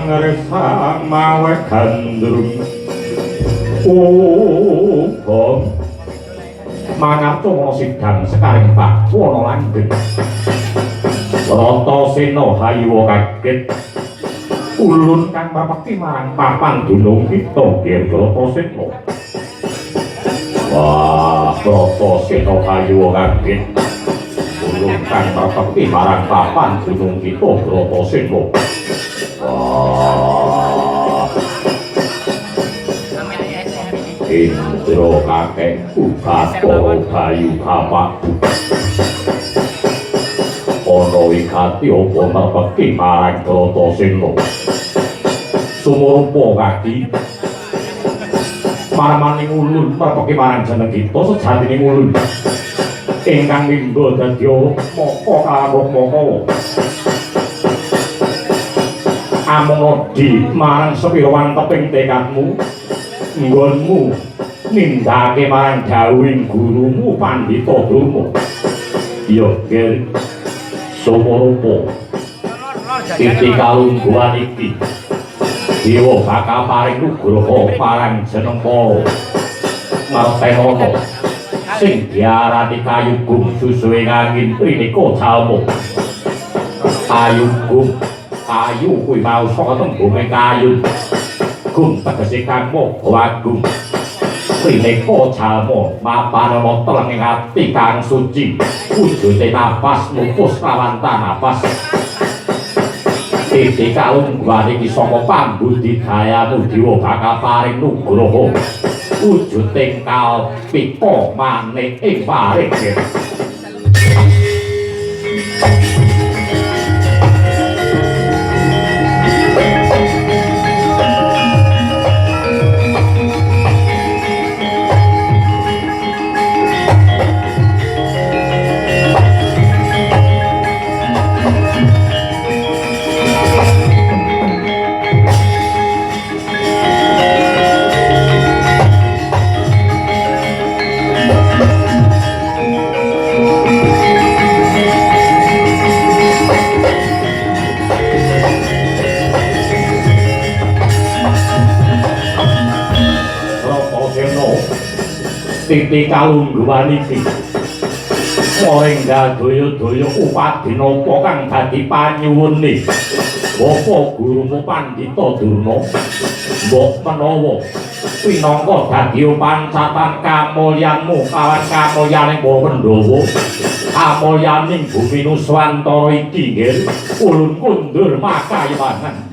ngeresang mawe gandrung uga mangatung sidang sekaring Pak Wono langgeng Rata Sena hayuwa kaget ulun kang mapekti marang papan dunung kita Gergrata Sena wah Rata Sena hayuwa kaget ulun kang mapekti marang papan dunung kita Gergrata Sena wah Indra kakekku Bathara Bayu bapakku ana wigati apa mapekti marang Bratasena sumurpa kaki marmaning ulun mapekti marang jeneng kita sejatining ulun ingkang minggo dadi maka karo maka amung di marang sepira wanteping tekadmu nggonmu nindakake marang dawuhing gurumu Pandhita Durma ya Ger Sumurpa titi kalungguhan iki dewa bakal paring nugraha marang jeneng para Martenana sing diarani Kayugung susuing angin prinika jalma Kayugung kayu kuwi mau saka tembunge kayu Gung tegese kang maha agung prinika jalma mapan teleng ing ati kang suci wujude napas mupus lawan napas titi kalungguhan iki saka pambudidayamu dewa bakal paring nugraha wujuding kalpika manik ing paring titi kalungguhan iki moring daya-daya upadi napa kang dadi panyuwune Bapak Gurumu Pandhita Durna mbok menawa pinangka dadi pancatan kamulyanmu kawan kamulyaning Para Pandhawa kamulyaning bumi Nuswantara iki nggih ulun kundur makayawanan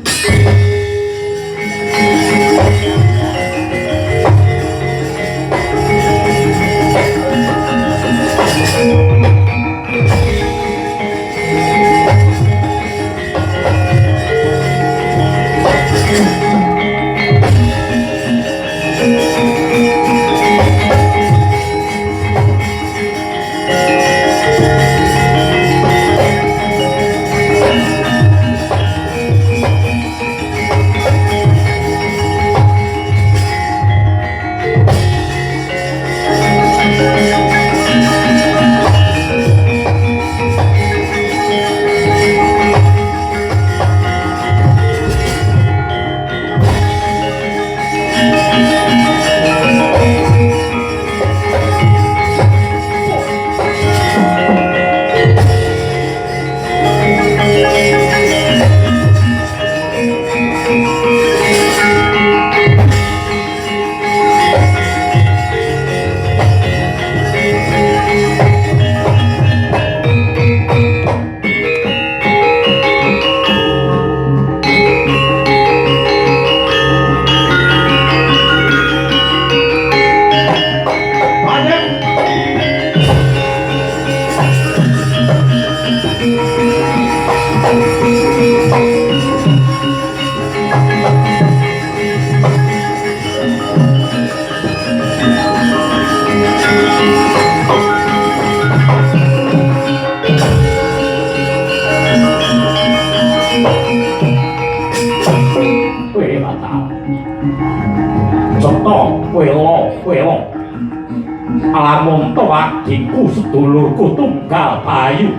Lamun to adikku sedulurku tunggal Bayu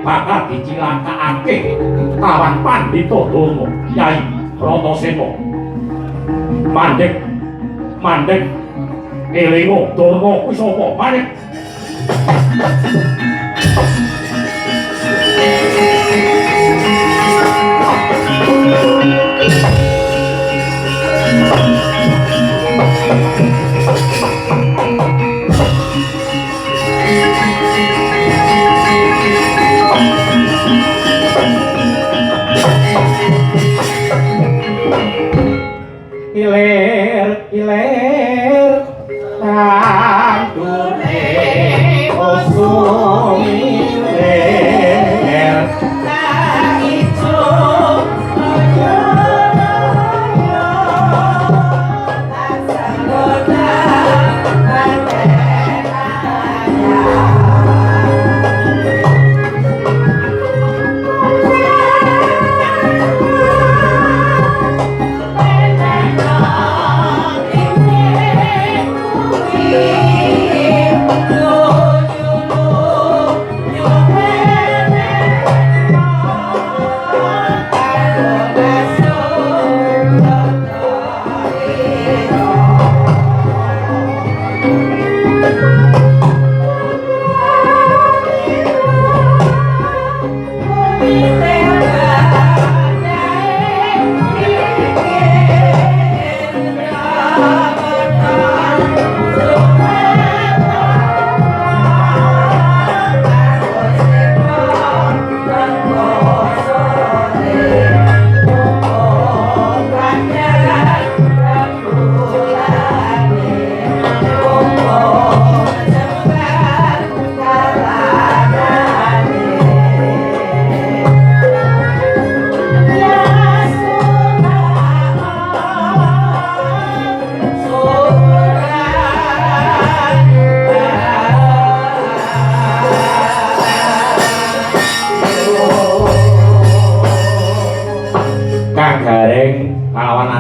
bakal dicilakake kawan Pandhita Durma Yai Bratasena mandheg mandheg elingo durna kuwi sapa mandheg ilir ilir tandune usum ilir ijo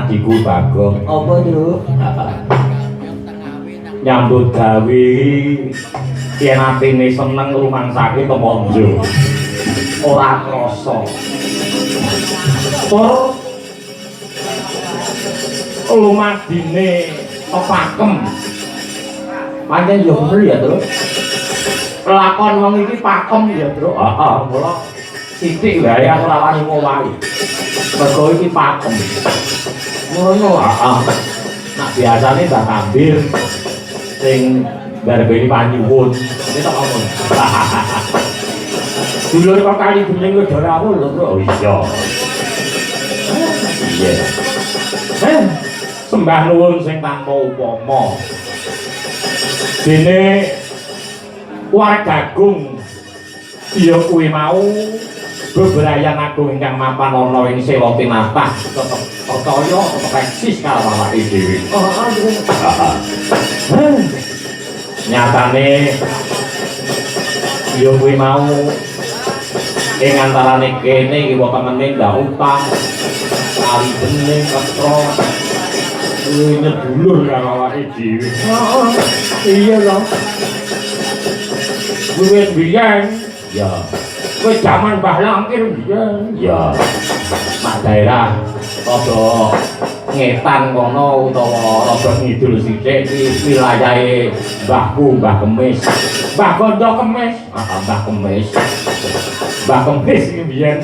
adikku Bagong. Apa itu? Nyambut gawe yen atine seneng rumangsake temonjo. Ora krasa. Tur lumadine tepakem. Pancen yo bener ya, Tru. Lakon wong iki pakem ya, Tru. Heeh, mula sithik wae aku ora wani ngowahi. Mergo iki pakem. Ngono, heeh. Nak biasane Mbah Kambir sing barbeni panyuwun iki tok ngomong. Dulur kok kali bening udah rawuh lho, Bro. Oh iya. Iya. Sembah nuwun sing tanpa upama. Dene Wargagung ya kuwi mau bebrayan agung ingkang mapan ana ing Sela Tinatah tetep percaya tetep eksis karo awake dhewe. Nyatane ya kuwi mau ing antarane kene iki wong temene ndak utang kali bening ketro kuwi dulur karo awake dhewe. Iya lho. Wiwit biyen ya kowe jaman Mbah Langkir biyen ya mak daerah rada ngetan kono utawa rada ngidul sithik iki wilayahe mbahku Mbah Kemis Mbah Gondo Kemis Mbah Kemis Mbah Kemis iki biyen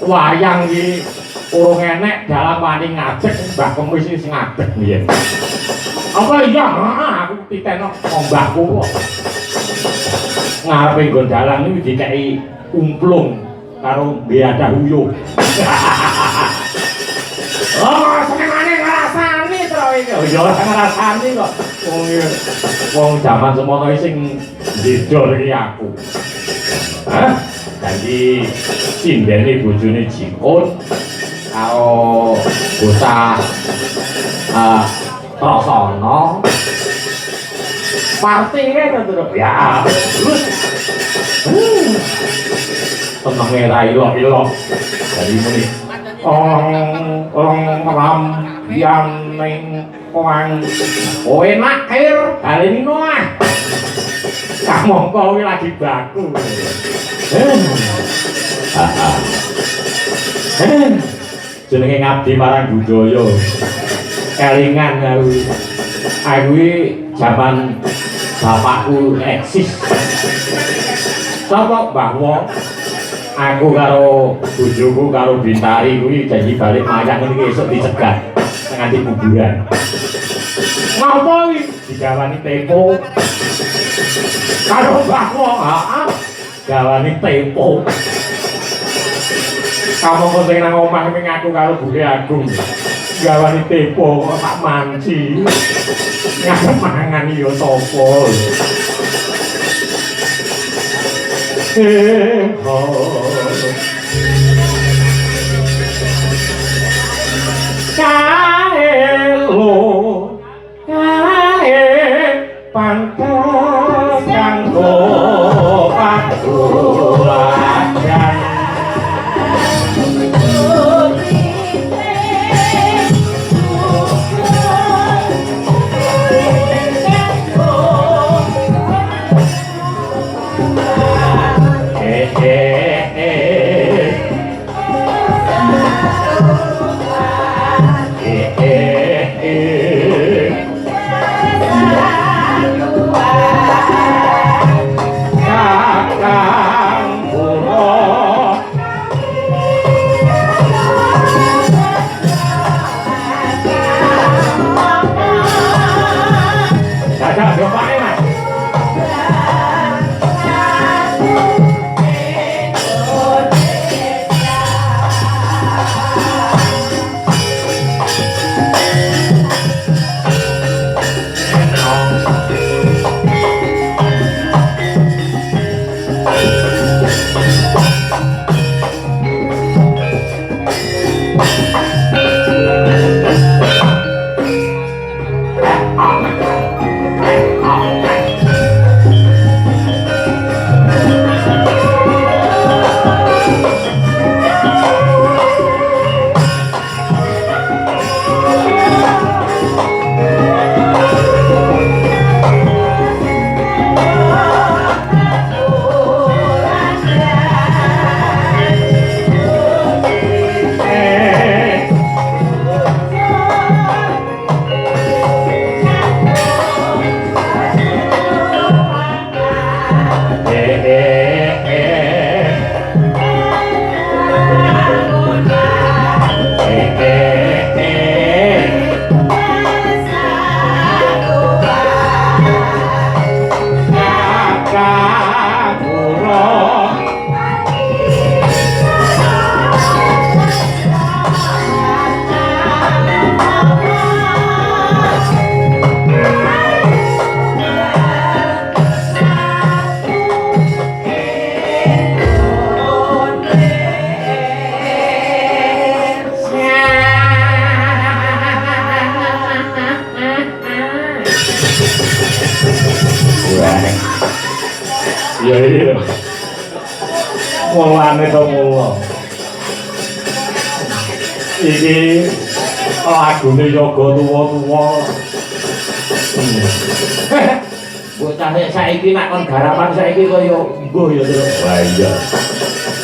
wayang iki urung enek dalam wani ngadeg Mbah Kemis iki sing ngadeg biyen apa iya aku titeno mbahku ngarepe nggon dalan iki dikeki umplung karo biada huyuh. Oh, senengane ngrasani to iki. Oh ya ngrasani kok. Wong jaman semono sing ndedol iki aku. Hah? Dadi sindene bojone Jikun karo bocah Trasana. Partine to ya. Tenenge ra ilo-ilo. Dadi muni ram yang ning koang. Oh enak kair daleni noah. Kamangka kuwi lagi baku. jenenge ngabdi marang budaya. Kelingan aku zaman bapakku eksis. Sapa Mbah Wong? Aku karo bojoku karo Bintari kuwi janji balik mayang ngene esuk dicegat nganti kuburan. Ngapa iki? Digawani tempo. Karo Mbah Wong, heeh. Gawani tempo. Kamu kok sing nang omah ning aku karo Buke Agung. Gawani tempo kok tak manci. Ngarep mangan ya sapa. Kaelo kae pantes kanggo pakulagan. Iya. Mulane to mula. Iki lagune yoga tuwa-tuwa. Bocah saiki nek kon garapan saiki kaya mbuh ya, Tru. Wah iya.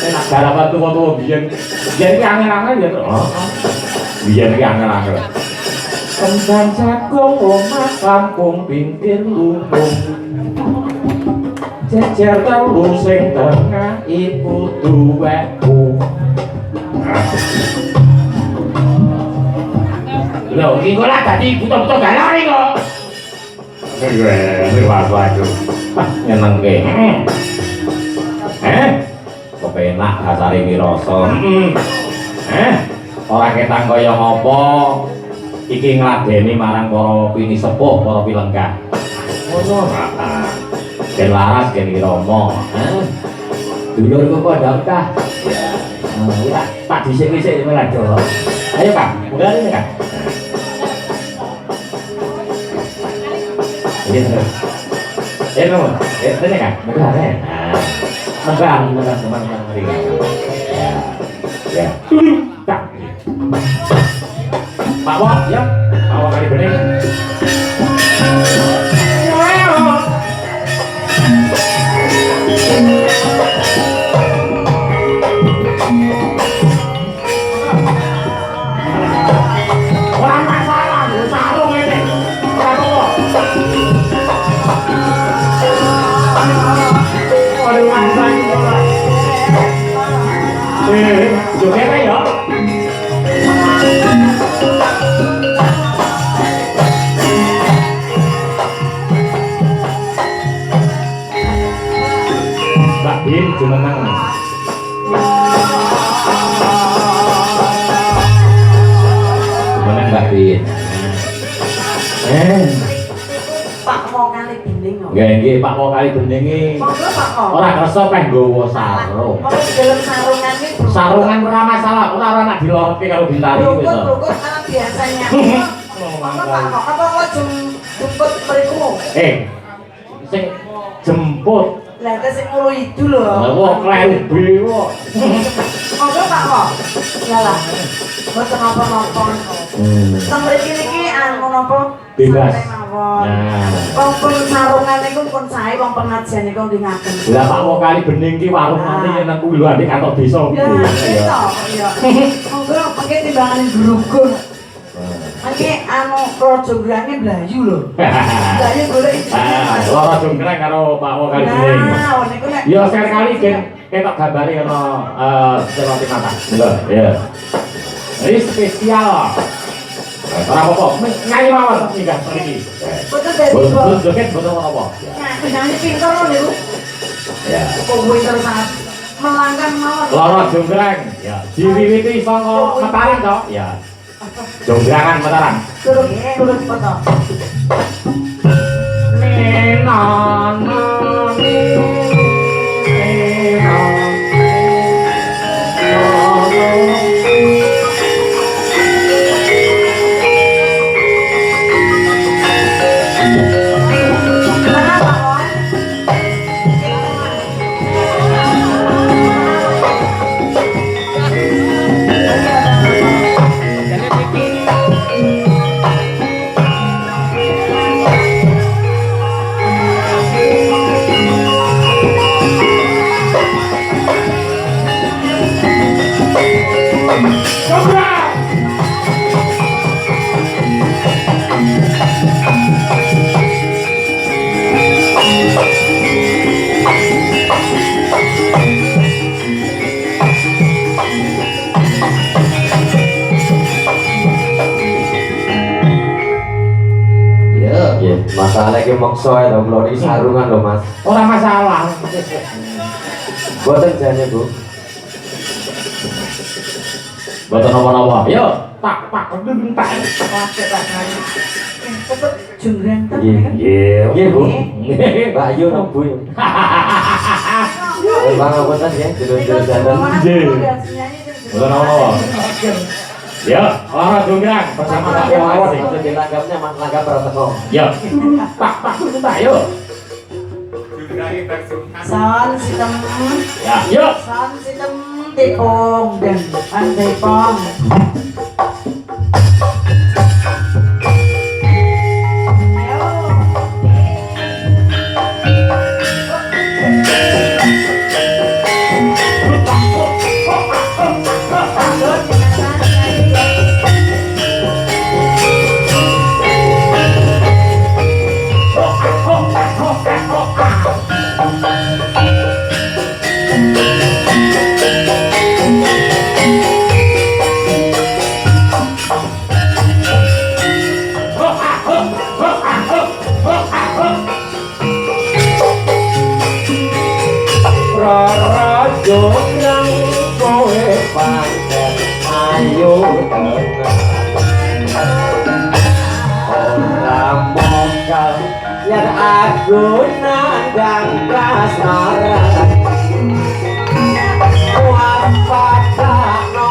Nek garapan tuwa-tuwa biyen iki angel-angel ya, Tru. Biyen iki angel-angel. Kembang jagung omah kampung pinggir lumpung. Jejer telu sing tengah iku duweku. Lho, iki kok lak dadi buta-buta galau iki kok. Lewat waduh. Nyenengke. Kepenak dasare wirasa. Ora ketang kaya ngapa. Iki ngladeni marang para pinisepuh, para pilenggah. Ngono. Ben laras gen Rama. Dulur kok padha utah. Ya. Tak dhisik-dhisik mulai Jawa. Ayo, Kak. Mulai ini, Kak. Ini terus. Kamu. Ini, Kak. Mulai. Menang. Ya. Ya. Tak. Pak Wok, ya. Pak Wok kali bening. Bin jumeneng. Jumeneng Mbak Bin. Pak mau kali bening kok. Nggih nggih Pak mau kali beningi. Monggo Pak kok. Ora kersa peh nggawa sarung. Kok dalam sarungan iki. Sarungan ora masalah, ora nak diloroke karo Bintari wis. Rukun ala biasanya. Monggo Pak kok. Apa kok jemput mriku? Sing jemput. Lah kok sing ngulu itu lho. Lah wong klebu kok. Monggo Pak kok. Yalah. Mboten napa-napa. Teng mriki niki anu napa? Bebas. Nah. Wong pun sarungan niku pun sae wong pengajian niku nggih ngaten. Lah Pak mau kali bening ki warung nanti yen aku lho adik kantor desa Ya, iya. Monggo pakai timbangan grugur. Iki anu projograne Blayu lho. Blayu golek iki. Lara jonggrang karo Pak mau kali bening. Nah, niku nek Ya sekali-kali ketok gambare ono celoti mata. Lho, ya. Ini spesial. Ora apa-apa, nyanyi mawon minggah mriki. betul dadi Betul joget betul apa? nyanyi pinter lho niku. Ya. Kok pinter sangat. Melangkan mawon. Lara jonggrang. Ya, diwiwiti saka Mataram to? Ya. Jonggrangan Mataram. Turun foto. Masalah iki maksa ya to kula iki sarungan lho Mas. Ora masalah. Boten jane Bu. Boten apa-apa. Yo, tak ndung tak. Waduh tak nyanyi. Cepet jonggrang ta. Nggih. Nggih Bu. Mbak Ayu no Bu. Bang boten ya dulur-dulur jalan. Boten apa-apa. Ya, ora jonggrang bersama Pak Ya Mawon. mawon itu dilanggapnya Mas langgap protokol. Ya. Tak yo. Son sitem. Ya, yo. Son sitem tepung dan tepung. Jonggrang kowe pancen ayo tenang. Ora mokal yen aku nandang prasmaran. Wafatano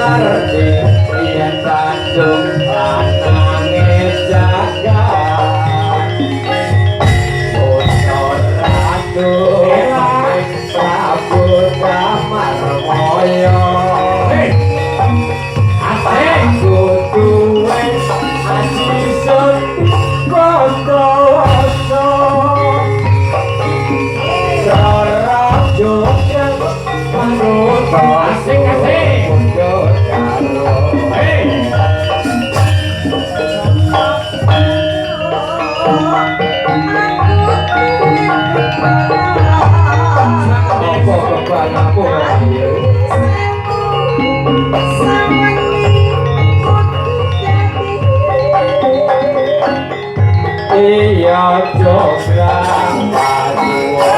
ngerti yen kandung lanange jagat Putra ratu Prabu Damarmaya Aku duwe aji sun Kontawasa Sarap joget manut asik-asik mundur karo Apa beban aku ayo Iya jograng paduwa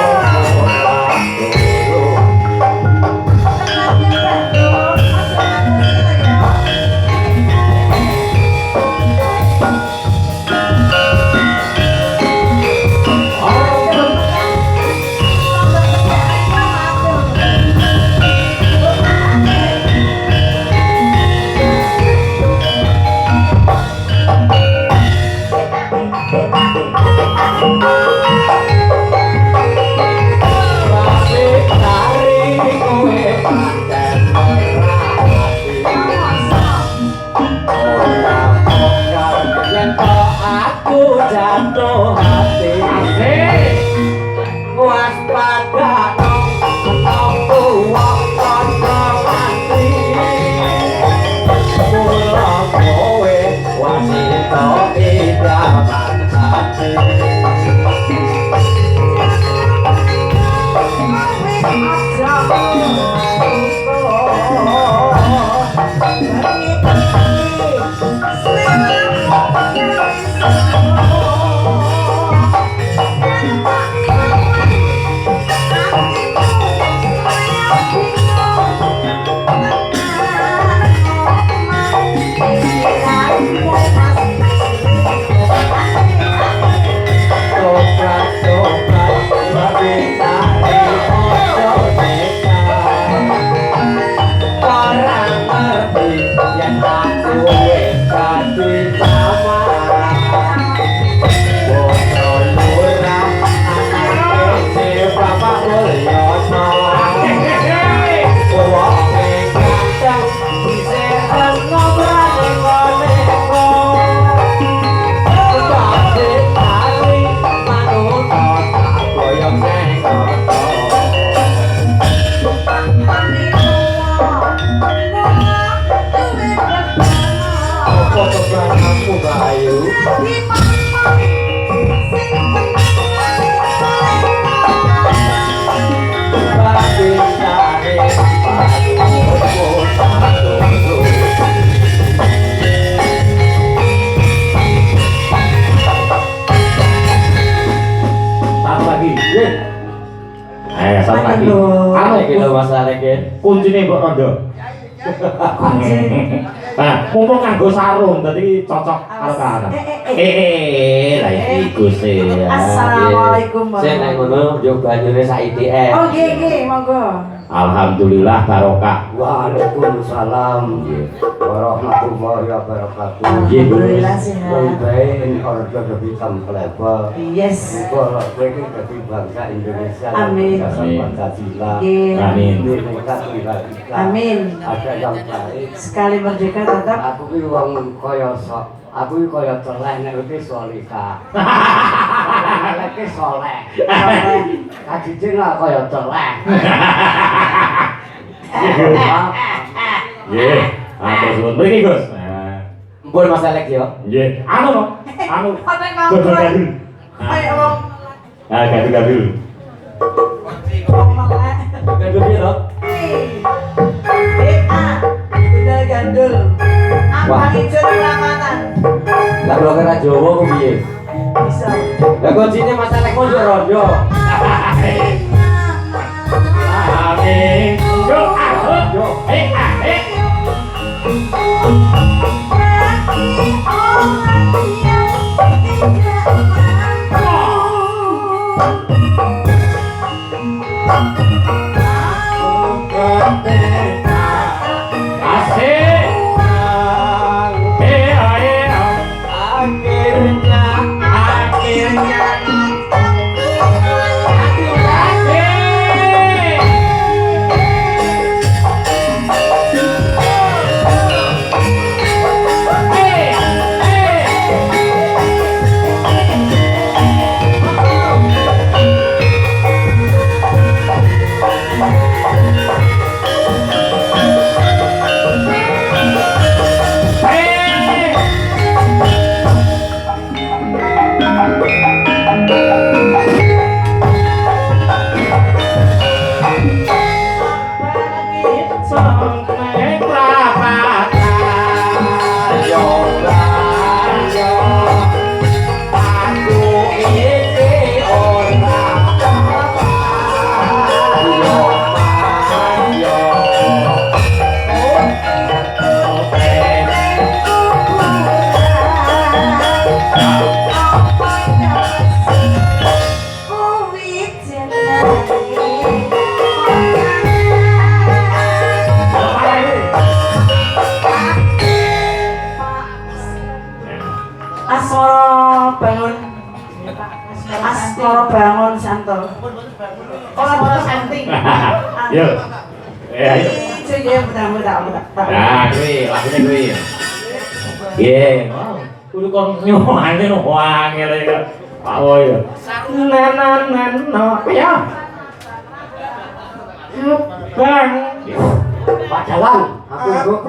jatuh hati waspada dong menunggu waktu mati mula kowe wanita idaman hati lagi. Apa iki lho masalah iki? Kuncine mbok rondo. Kunci. Nah, mumpung nganggo sarung dadi cocok karo kana. Lah iki Gus e. Assalamualaikum. Sing nek ngono yo banyune sak ITS. Oh nggih, monggo. Alhamdulillah barokah. Waalaikumsalam warahmatullahi wabarakatuh. Alhamdulillah sehat. Mungkin orang lebih sampeleba. Yes. Kalau mereka dari bangsa Indonesia. Amin. Pancasila. Amin. Mereka tinggal kita. Amin. Ada yang baik. Sekali merdeka tetap. Aku ini wong kaya sok. Aku ini kaya teleh nek iki solika. Nek iki soleh. Kajijing lah kaya teleh. Nggih. Atur suwun. Mriki Gus. Mpun Mas Alek yo. Nggih. Anu no. Anu. Apa ngomong? Ayo wong. Ah, gadul-gadul. Ngomong lah. Gandul piro? Udah gandul. Apa hijau perawatan? Lah kok ora Jawa kok piye? Bisa. Lah kuncine Mas Alek kok yo rondo. Amin. Yo, yo. Asik. betul. Orang betul senting. Yo. Ayo. Iya benar. Nah, kuwi lagune kuwi. Iya, wow. Kudu kon nyowane no wangi ya. Oh iya. Nenan ya. Bang. Pak Jalan, aku ikut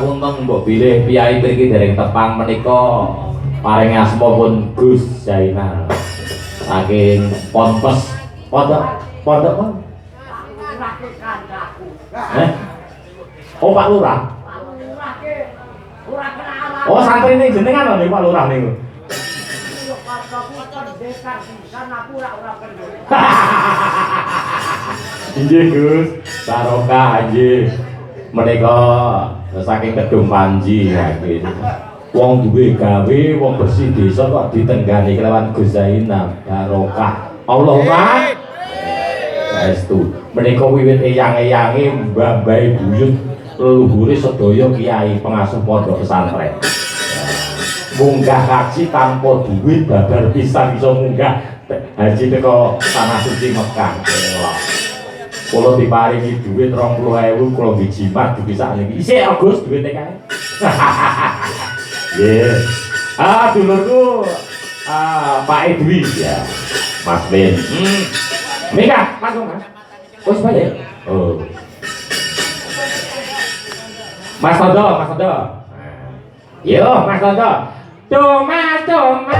ngapunten mbok bilih piyai mriki dereng tepang menika paring asma pun Gus Zainal saking Ponpes pondok apa? Oh Pak Lurah. Oh santri ini jenengan lho Pak Lurah niku. Injih Gus, barokah injih. Menika saking Kedung Panji ya nggih. Wong duwe gawe, wong bersih desa kok ditenggani kelawan Gus Zainal. Barokah. Allahumma saestu. Menika wiwit eyang-eyange mbah-mbahe buyut leluhure sedaya kiai pengasuh pondok pesantren. Munggah haji tanpa duit babar pisan iso munggah haji teko tanah suci Mekah. Kula diparingi duit 20.000 kula dijimat bisa niki. Isih Agus duwite kae. Nggih. Dulurku Pak Edwi ya. Mas Ben. Mega, langsung Mas. Wis balik. Oh. Mas Tondo. Yo, Mas Tondo. Mas Tondo.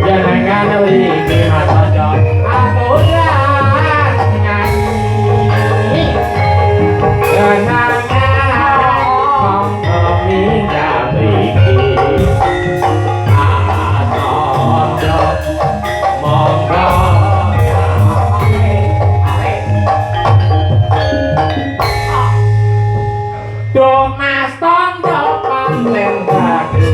Jangan lagi Mas Tondo. Aku udah nyanyi. Jangan ngomong minta pergi. Mas Tondo paling bagus.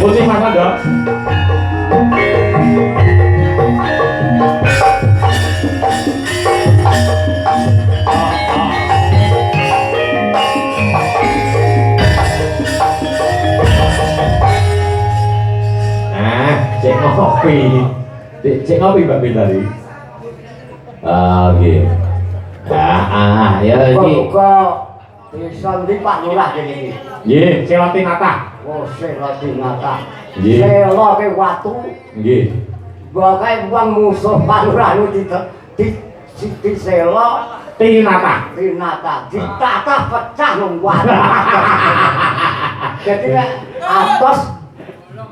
Musik Mas Tondo. Cek ngopi Mbak Bin tadi. Nggih. Ya iki. Kok desa ndi Pak Lurah kene iki? Nggih, Selatinata. Oh, Selatinata. Nggih. Sela ke watu. Nggih. Boke wong musuh Pak Lurah nu di sela Tinata. Ditata pecah nang watu. Jadi atos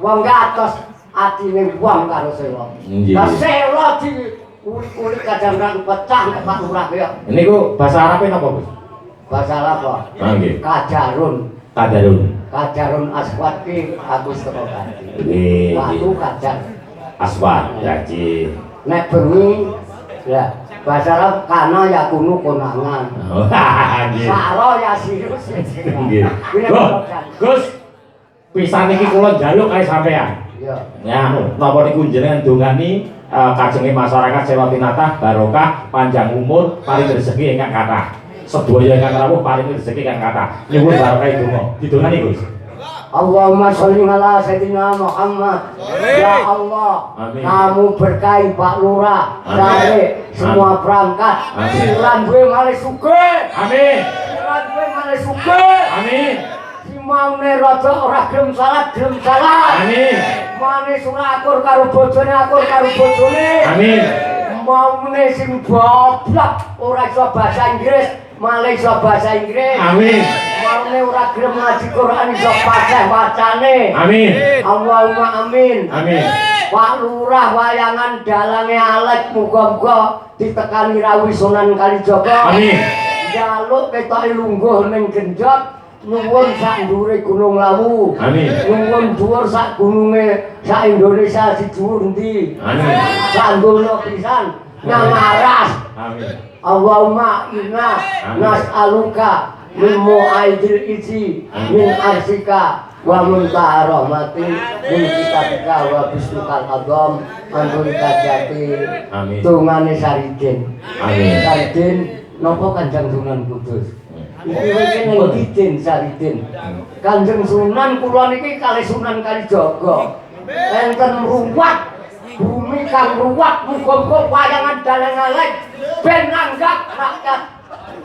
wong atos atine wong karo sela. Lah sela di uli-uli kadang-kadang pecah ke Pak Lurah ya. Niku bahasa Arabe napa, Gus? Bahasa apa? Nggih. Kadarun aswad ki agus teko kanthi. Nggih. Watu kadar aswad jadi. Nek bengi ya bahasa Arab kana ya kunu konangan. Nggih. Saro ya sirus. Nggih. Gus, pisan iki kula njaluk kae sampean. Iya. Ya, napa niku njenengan dongani kajenge masyarakat Selatinata barokah, panjang umur, paring rezeki ingkang kathah. Sedaya ingkang rawuh paring rezeki ingkang kathah. Nyuwun barokah donga. Didongani Gus. Allahumma sholli ala sayyidina Muhammad. Ya Allah, Amin. kamu berkahi Pak Lurah, cari semua perangkat. Silan gue malih sugih. Amin. Silan gue malih sugih. Amin. Si maune rada ora gelem salat. Amin. Mane surah akur karo bojone. Amin. Maune sing goblok ora iso bahasa Inggris, malih iso bahasa Inggris. Amin. Maune ora gelem ngaji Quran iso fasih wacane. Amin. Allahumma amin. Amin. Pak Lurah wayangan dalange alek muga-muga ditekani rawuh Sunan Kalijaga. Amin. Jaluk ketoke lungguh ning genjot. Nuwun sak ndhuure Gunung Lawu. Amin. Nuwun dhuwur sak gununge sak Indonesia sidhuwur endi. Amin. Sak donya pisan nang aras. Amin. Allahumma inna nas'aluka min mu'aidil isi min arsika wa muntaha rahmati min kitabika wa bismikal azam antun kajati. Amin. Tungane Saridin. Amin. Saridin napa Kanjeng Sunan Kudus? Iki ning Didin Saridin. Kanjeng Sunan kula niki kalih Sunan Kalijaga. Enten ruwat bumi kang ruwat muga-muga wayangan dalang alek ben nanggap rakyat.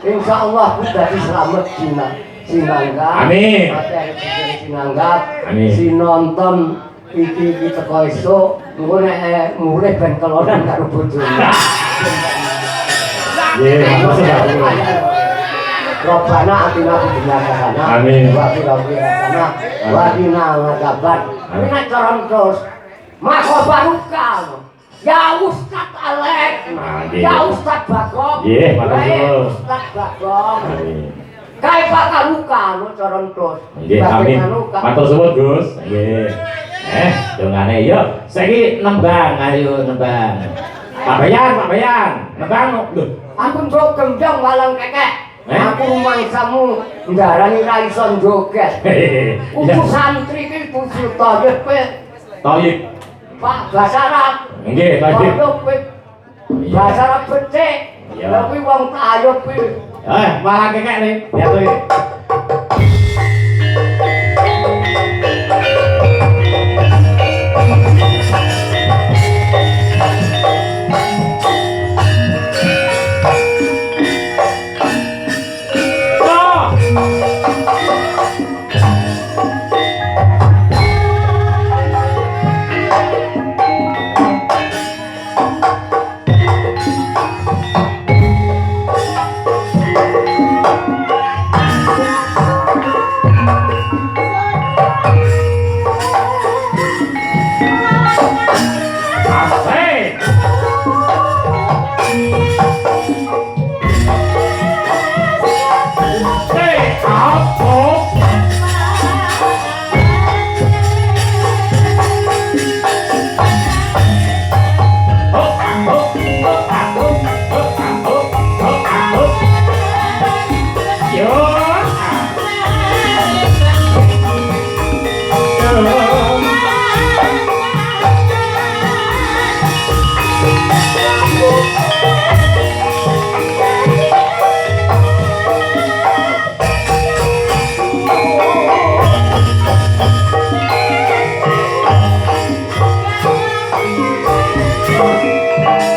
Insyaallah dadi slamet sinangga. Amin. Sinanggap. Amin. Sinonton iki teko esuk engko nek mulih ben kelonan karo bojone. Robbana atina fid dunya hasanah. Amin. Wa fil akhirati hasanah. Wa qina adzaban. Ini nek coron terus. Maka barukah. Ya Ustaz Alek. Ya Ustaz Bagong. Nggih, matur. Ustaz Bagong. Amin. Kae bakal luka no coron terus. Nggih, amin. Matur suwun, Gus. Nggih. Dongane yo. Saiki nembang, ayo nembang. Pak Bayan, nembang lho. Aku njok gendong walang kekek. Aku mangsamu ndarani ra iso joget. Kudu santri iki kudu toyib kowe. Toyib. Pak Basarap. Nggih, toyib. Basarap becik. Iya. Tapi wong tayub iki. Malah kekek nih. Ya tuh.